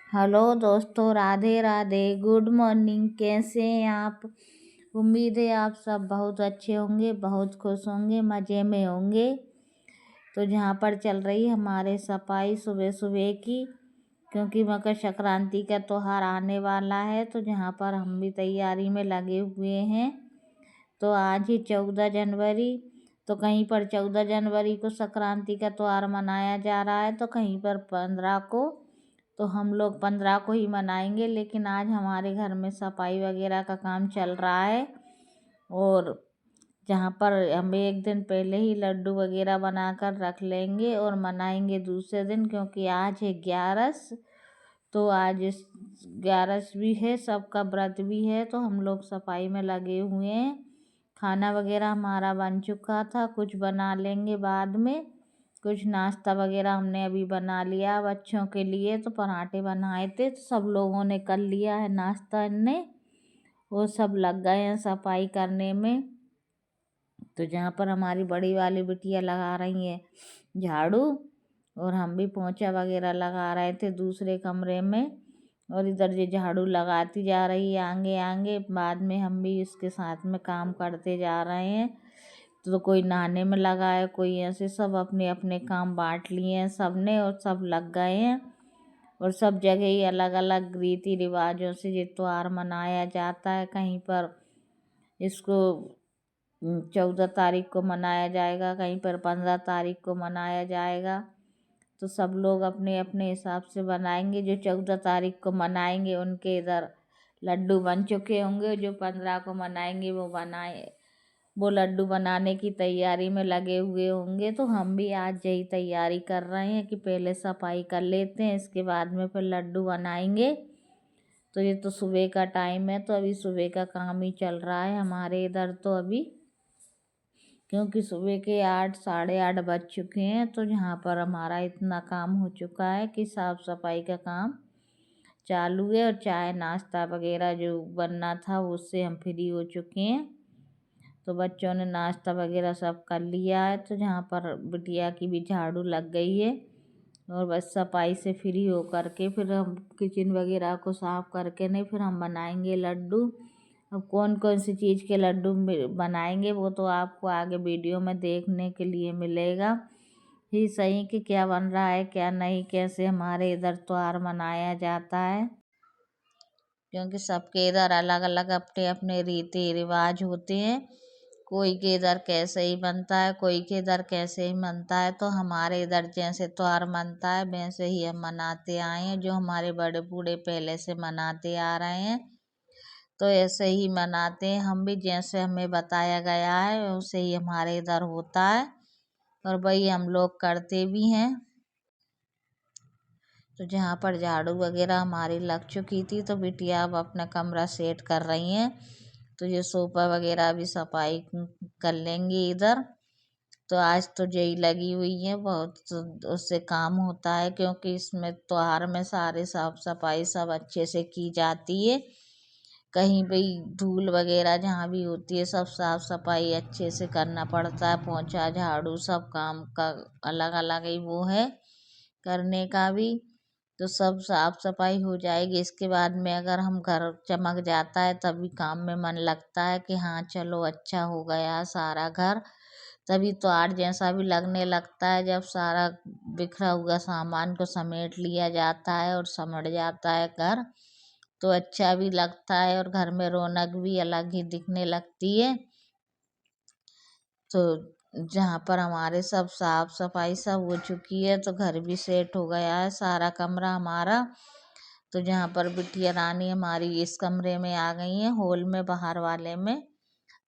Hello दोस्तों, Radhe Radhe, good morning. कैसे हैं आप? उम्मीद है आप सब बहुत अच्छे होंगे, बहुत खुश होंगे, मज़े में होंगे। तो जहाँ पर चल रही है हमारे सफाई सुबह सुबह की, क्योंकि मकर संक्रांति का त्यौहार आने वाला है। तो जहाँ पर हम भी तैयारी में लगे हुए हैं। तो आज ही 14 जनवरी, तो कहीं पर 14 जनवरी को संक्रांति का त्यौहार मनाया जा रहा है, तो कहीं पर 15 को। तो हम लोग 15 को ही मनाएंगे, लेकिन आज हमारे घर में सफाई वगैरह का काम चल रहा है। और जहाँ पर हम एक दिन पहले ही लड्डू वगैरह बनाकर रख लेंगे और मनाएंगे दूसरे दिन, क्योंकि आज है 11। तो आज 11 भी है, सबका व्रत भी है। तो हम लोग सफाई में लगे हुए हैं। खाना वगैरह हमारा बन चुका था, कुछ बना लेंगे बाद में। कुछ नाश्ता वगैरह हमने अभी बना लिया बच्चों के लिए। तो पराठे बनाए थे, तो सब लोगों ने कर लिया है नाश्ता। इनने वो सब लग गए हैं सफाई करने में। तो जहाँ पर हमारी बड़ी वाली बिटिया लगा रही है झाड़ू, और हम भी पोंछा वगैरह लगा रहे थे दूसरे कमरे में। और इधर ये झाड़ू लगाती जा रही है आगे आगे, बाद में हम भी इसके साथ में काम करते जा रहे हैं। तो कोई नहाने में लगा है, कोई ऐसे, सब अपने अपने काम बांट लिए हैं सब ने, और सब लग गए हैं। और सब जगह ही अलग अलग रीति रिवाजों से ये त्यौहार मनाया जाता है। कहीं पर इसको 14 तारीख को मनाया जाएगा, कहीं पर 15 तारीख को मनाया जाएगा। तो सब लोग अपने अपने हिसाब से बनाएंगे। जो 14 तारीख को मनाएंगे उनके इधर लड्डू बन चुके होंगे, जो 15 को मनाएंगे वो लड्डू बनाने की तैयारी में लगे हुए होंगे। तो हम भी आज यही तैयारी कर रहे हैं कि पहले सफाई कर लेते हैं, इसके बाद में फिर लड्डू बनाएंगे। तो ये तो सुबह का टाइम है, तो अभी सुबह का काम ही चल रहा है हमारे इधर तो अभी, क्योंकि सुबह के 8 साढ़े 8 बज चुके हैं। तो यहाँ पर हमारा इतना काम हो चुका है कि साफ़ सफाई का काम चालू है, और चाय नाश्ता वगैरह जो बनना था उससे हम फ्री हो चुके हैं। तो बच्चों ने नाश्ता वगैरह सब कर लिया है। तो जहाँ पर बिटिया की भी झाड़ू लग गई है, और बस सफाई से फ्री हो करके फिर हम किचन वगैरह को साफ़ करके नहीं, फिर हम बनाएंगे लड्डू। अब कौन कौन सी चीज़ के लड्डू बनाएंगे वो तो आपको आगे वीडियो में देखने के लिए मिलेगा ही सही, कि क्या बन रहा है क्या नहीं, कैसे हमारे इधर त्यौहार मनाया जाता है। क्योंकि सबके इधर अलग अलग अपने अपने रीति रिवाज होते हैं। कोई के इधर कैसे ही बनता है, कोई के इधर कैसे ही बनता है। तो हमारे इधर जैसे त्यौहार मनता है वैसे ही हम मनाते आए हैं, जो हमारे बड़े बूढ़े पहले से मनाते आ रहे हैं। तो ऐसे ही मनाते हैं हम भी, जैसे हमें बताया गया है वैसे ही हमारे इधर होता है, और वही हम लोग करते भी हैं। तो जहाँ पर झाड़ू वगैरह हमारी लग चुकी थी, तो बिटिया अब अपना कमरा सेट कर रही हैं। तो ये सोफ़ा वगैरह भी सफाई कर लेंगी इधर। तो आज तो यही लगी हुई है बहुत, तो उससे काम होता है, क्योंकि इसमें त्योहार में सारे साफ सफाई सब अच्छे से की जाती है। कहीं भी धूल वगैरह जहाँ भी होती है सब साफ सफाई अच्छे से करना पड़ता है। पोंछा झाड़ू सब काम का अलग अलग ही वो है करने का भी। तो सब साफ सफाई हो जाएगी, इसके बाद में अगर हम घर चमक जाता है तभी काम में मन लगता है कि हाँ चलो अच्छा हो गया सारा घर। तभी तो आर्ट जैसा भी लगने लगता है, जब सारा बिखरा हुआ सामान को समेट लिया जाता है और समट जाता है घर, तो अच्छा भी लगता है और घर में रौनक भी अलग ही दिखने लगती है। तो जहाँ पर हमारे सब साफ सफाई सब हो चुकी है, तो घर भी सेट हो गया है सारा कमरा हमारा। तो जहाँ पर बिटिया रानी हमारी इस कमरे में आ गई है, हॉल में बाहर वाले में।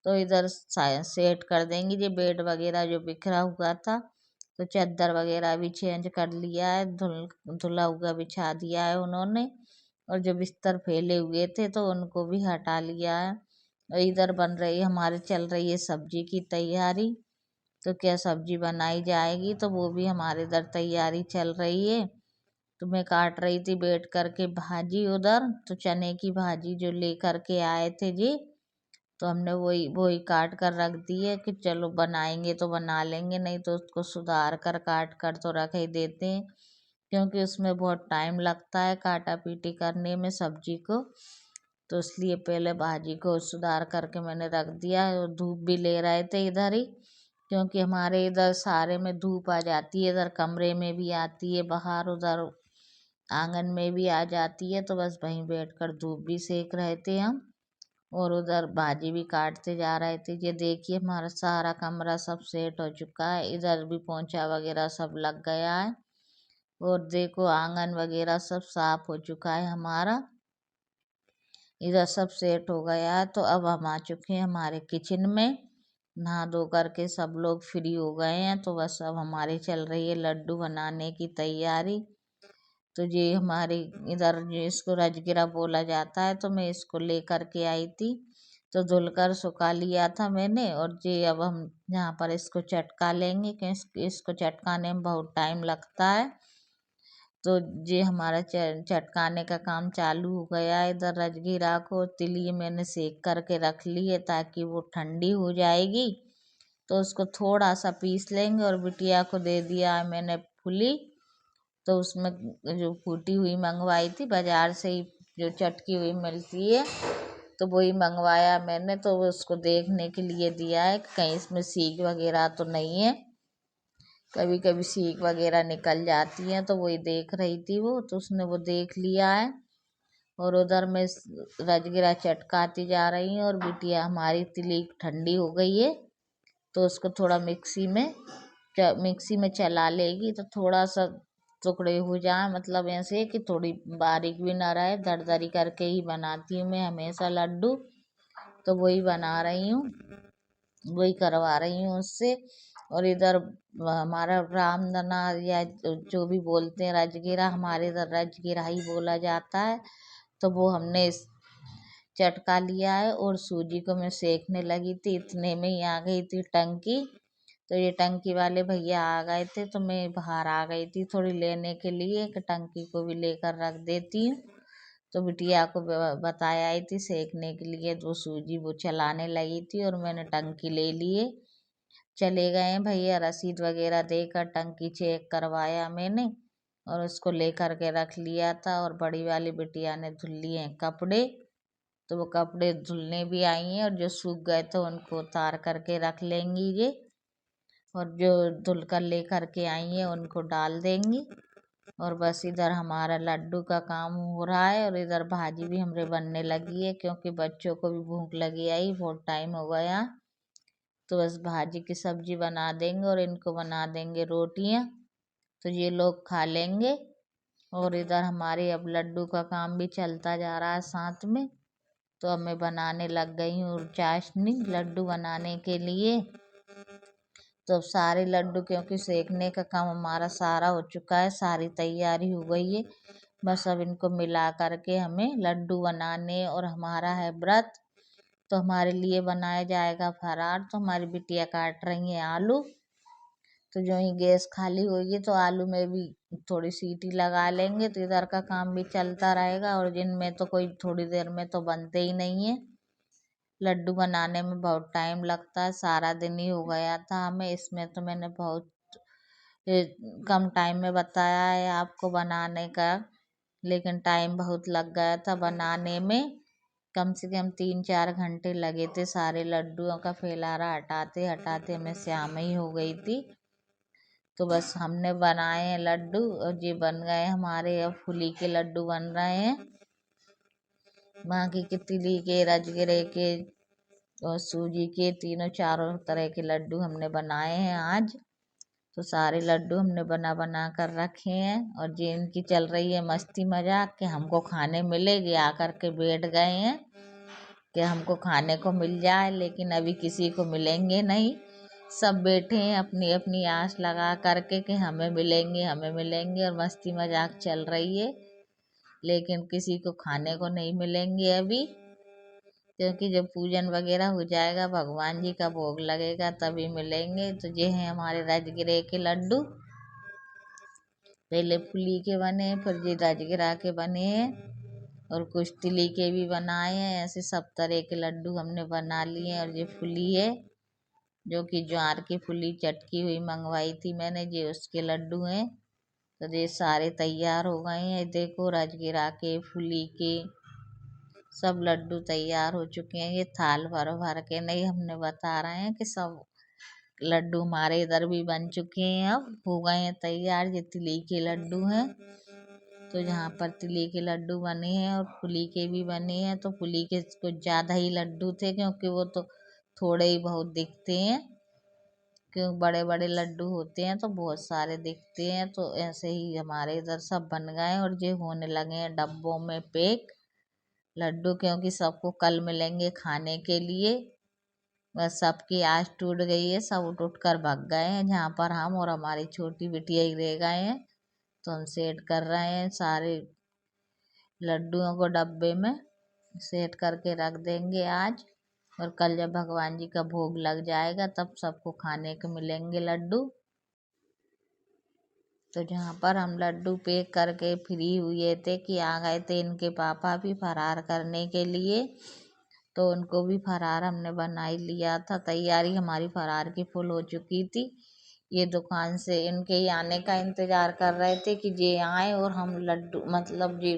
तो इधर सेट कर देंगी। ये बेड वगैरह जो बिखरा हुआ था, तो चादर वगैरह भी चेंज कर लिया है, धुला हुआ बिछा दिया है उन्होंने। और जो बिस्तर फैले हुए थे तो उनको भी हटा लिया है। और इधर बन रही हमारे चल रही है सब्जी की तैयारी। तो क्या सब्जी बनाई जाएगी, तो वो भी हमारे इधर तैयारी चल रही है। तो मैं काट रही थी बैठ करके भाजी उधर, तो चने की भाजी जो लेकर के आए थे जी, तो हमने वही वही काट कर रख दी है कि चलो बनाएंगे तो बना लेंगे, नहीं तो उसको सुधार कर काट कर तो रख ही देते हैं। क्योंकि उसमें बहुत टाइम लगता है काटा पीटी करने में सब्जी को। तो इसलिए पहले भाजी को सुधार करके मैंने रख दिया। और धूप भी ले रहे थे इधर ही, क्योंकि हमारे इधर सारे में धूप आ जाती है, इधर कमरे में भी आती है, बाहर उधर आंगन में भी आ जाती है। तो बस वहीं बैठकर धूप भी सेक रहे थे हम, और उधर भाजी भी काटते जा रहे थे। ये देखिए हमारा सारा कमरा सब सेट हो चुका है, इधर भी पोंछा वगैरह सब लग गया है, और देखो आंगन वगैरह सब साफ हो चुका है हमारा, इधर सब सेट हो गया है। तो अब हम आ चुके हैं हमारे किचन में, नहा धो करके सब लोग फ्री हो गए हैं। तो बस अब हमारी चल रही है लड्डू बनाने की तैयारी। तो ये हमारी इधर जो इसको राजगिरा बोला जाता है, तो मैं इसको लेकर के आई थी, तो धुलकर सुखा लिया था मैंने। और ये अब हम यहाँ पर इसको चटका लेंगे, क्योंकि इसको चटकाने में बहुत टाइम लगता है। तो ये हमारा चटकाने का काम चालू हो गया है। इधर राजगिरा को तिली मैंने सेक करके रख ली है, ताकि वो ठंडी हो जाएगी तो उसको थोड़ा सा पीस लेंगे। और बिटिया को दे दिया है मैंने फुली, तो उसमें जो फूटी हुई मंगवाई थी बाजार से ही, जो चटकी हुई मिलती है, तो वही मंगवाया मैंने। तो उसको देखने के लिए दिया है कि कहीं इसमें सीख वगैरह तो नहीं है, कभी कभी सीख वगैरह निकल जाती है, तो वही देख रही थी वो, तो उसने वो देख लिया है। और उधर मैं राजगिरा चटकाती जा रही हूँ, और बिटिया हमारी तिली ठंडी हो गई है, तो उसको थोड़ा मिक्सी में चला लेगी, तो थोड़ा सा टुकड़े हो जाए, मतलब ऐसे कि थोड़ी बारीक भी ना रहे, दरदरी करके ही बनाती हूँ मैं हमेशा लड्डू। तो वही बना रही हूँ, वही करवा रही हूँ उससे। और इधर हमारा रामदना या जो भी बोलते हैं राजगिरा, हमारे इधर राजगिरा ही बोला जाता है, तो वो हमने चटका लिया है। और सूजी को मैं सेकने लगी थी, इतने में ही आ गई थी टंकी। तो ये टंकी वाले भैया आ गए थे, तो मैं बाहर आ गई थी थोड़ी लेने के लिए कि टंकी को भी लेकर रख देती हूँ। तो बिटिया को बताया आई थी सेकने के लिए, तो सूजी वो चलाने लगी थी, और मैंने टंकी ले लिए। चले गए भैया, रसीद वगैरह देकर टंकी चेक करवाया मैंने, और उसको लेकर के रख लिया था। और बड़ी वाली बिटिया ने धुल लिए हैं कपड़े, तो वो कपड़े धुलने भी आई हैं, और जो सूख गए तो उनको उतार करके रख लेंगी ये, और जो धुल कर ले करके आई हैं उनको डाल देंगी। और बस इधर हमारा लड्डू का काम हो रहा है, और इधर भाजी भी हमरे बनने लगी है, क्योंकि बच्चों को भी भूख लगी आई, बहुत टाइम हो गया। तो बस भाजी की सब्जी बना देंगे, और इनको बना देंगे रोटियां, तो ये लोग खा लेंगे। और इधर हमारे अब लड्डू का काम भी चलता जा रहा है साथ में। तो अब मैं बनाने लग गई हूँ चाशनी लड्डू बनाने के लिए। तो अब सारे लड्डू, क्योंकि सेकने का काम हमारा सारा हो चुका है, सारी तैयारी हो गई है, बस अब इनको मिला करके हमें लड्डू बनाने। और हमारा है व्रत, तो हमारे लिए बनाया जाएगा फरार। तो हमारी बिटिया काट रही है आलू, तो जो ही गैस खाली होगी तो आलू में भी थोड़ी सीटी लगा लेंगे, तो इधर का काम भी चलता रहेगा। और जिनमें तो कोई थोड़ी देर में तो बनते ही नहीं है, लड्डू बनाने में बहुत टाइम लगता है, सारा दिन ही हो गया था हमें इसमें। तो मैंने बहुत कम टाइम में बताया है आपको बनाने का, लेकिन टाइम बहुत लग गया था बनाने में, कम से कम 3-4 घंटे लगे थे सारे लड्डुओं का फैलारा हटाते हटाते, हमें शाम ही हो गई थी। तो बस हमने बनाए हैं लड्डू, और ये बन गए हमारे, अब फूली के लड्डू बन रहे हैं, बाकी के तिली के, राजगिरे के और सूजी के, तीनों चारों तरह के लड्डू हमने बनाए हैं आज। तो सारे लड्डू हमने बना बना कर रखे हैं, और जी इनकी चल रही है मस्ती मजाक कि हमको खाने मिलेगी, आकर के बैठ गए हैं कि हमको खाने को मिल जाए, लेकिन अभी किसी को मिलेंगे नहीं। सब बैठे हैं अपनी अपनी आस लगा करके कि हमें मिलेंगे हमें मिलेंगे, और मस्ती मजाक चल रही है, लेकिन किसी को खाने को नहीं मिलेंगे अभी, क्योंकि जब पूजन वगैरह हो जाएगा, भगवान जी का भोग लगेगा, तभी मिलेंगे। तो ये हैं हमारे राजगिरे के लड्डू, पहले फुली के बने, फिर ये राजगिरा के बने हैं, और कुछ तिली के भी बनाए हैं। ऐसे सब तरह के लड्डू हमने बना लिए हैं। और ये फुली है, जो कि ज्वार की फुली चटकी हुई मंगवाई थी मैंने, ये उसके लड्डू हैं। तो ये सारे तैयार हो गए हैं। देखो राजगिरा के, फूली के सब लड्डू तैयार हो चुके हैं। ये थाल भर भर के नहीं हमने बता रहे हैं कि सब लड्डू हमारे इधर भी बन चुके हैं, अब हो गए हैं तैयार। ये तिली के लड्डू हैं, तो यहाँ पर तिली के लड्डू बने हैं और फुली के भी बने हैं। तो फुली के कुछ ज़्यादा ही लड्डू थे, क्योंकि वो तो थोड़े ही बहुत दिखते हैं, क्यों बड़े बड़े लड्डू होते हैं तो बहुत सारे दिखते हैं। तो ऐसे ही हमारे इधर सब बन गए और ये होने लगे हैं डब्बों में पैक लड्डू, क्योंकि सबको कल मिलेंगे खाने के लिए। बस सबकी आस टूट गई है, सब उठ उठ कर भाग गए हैं। जहाँ पर हम और हमारी छोटी बिटिया ही रह गए हैं, तो हम सेट कर रहे हैं सारे लड्डुओं को डब्बे में सेट करके रख देंगे आज। और कल जब भगवान जी का भोग लग जाएगा तब सबको खाने को मिलेंगे लड्डू। तो जहाँ पर हम लड्डू पैक करके फ्री हुए थे कि आ गए थे इनके पापा भी फरार करने के लिए, तो उनको भी फरार हमने बना ही लिया था। तैयारी हमारी फरार की फुल हो चुकी थी। ये दुकान से इनके ही आने का इंतज़ार कर रहे थे कि ये आए और हम लड्डू मतलब ये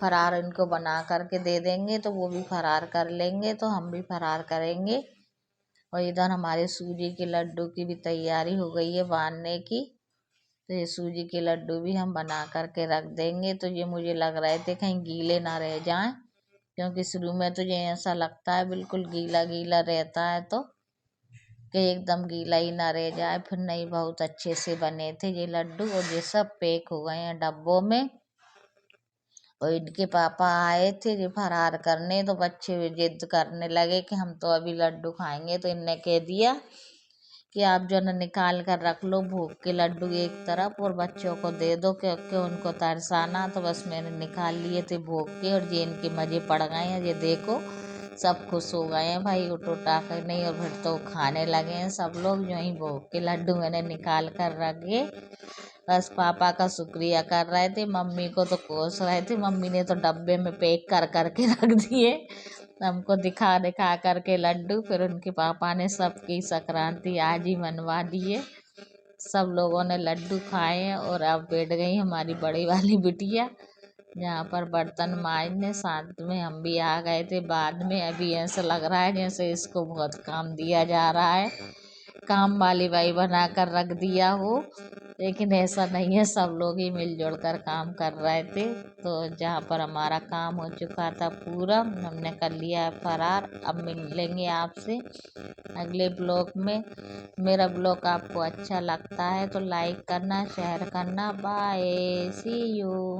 फरार इनको बना करके दे देंगे, तो वो भी फरार कर लेंगे, तो हम भी फरार करेंगे। और इधर हमारे सूजी के लड्डू की भी तैयारी हो गई है बांधने की, तो ये सूजी के लड्डू भी हम बना करके रख देंगे। तो ये मुझे लग रहे थे कहीं गीले ना रह जाएं, क्योंकि शुरू में तो ये ऐसा लगता है बिल्कुल गीला गीला रहता है, तो कि एकदम गीला ही ना रह जाए। फिर नहीं, बहुत अच्छे से बने थे ये लड्डू और ये सब पैक हो गए हैं डब्बों में। और इनके पापा आए थे ये फरार करने, तो बच्चे जिद करने लगे कि हम तो अभी लड्डू खाएंगे। तो इनने कह दिया कि आप जो न निकाल कर रख लो भोग के लड्डू एक तरफ और बच्चों को दे दो, क्योंकि उनको तरसाना। तो बस मैंने निकाल लिए थे भोग के और ये इनके मज़े पड़ गए हैं। ये देखो सब खुश हो गए हैं भाई, उठ उठा कर नहीं, और फिर तो खाने लगे हैं सब लोग। जो ही भोग के लड्डू मैंने निकाल कर रखे, बस पापा का शुक्रिया कर रहे थे। मम्मी को तो कोस रहे थे, मम्मी ने तो डब्बे में पैक कर करके रख दिए हमको दिखा दिखा करके लड्डू। फिर उनके पापा ने सबकी संक्रांति आज ही मनवा दिए। सब लोगों ने लड्डू खाए हैं और अब बैठ गई हमारी बड़ी वाली बिटिया जहाँ पर बर्तन मांजने। साथ में हम भी आ गए थे बाद में। अभी ऐसा लग रहा है जैसे इसको बहुत काम दिया जा रहा है, काम वाली बाई बना कर रख दिया हो, लेकिन ऐसा नहीं है, सब लोग ही मिलजुल कर काम कर रहे थे। तो जहाँ पर हमारा काम हो चुका था पूरा, हमने कर लिया है फरार। अब मिलेंगे आपसे अगले ब्लॉग में। मेरा ब्लॉग आपको अच्छा लगता है तो लाइक करना, शेयर करना। Bye, see you.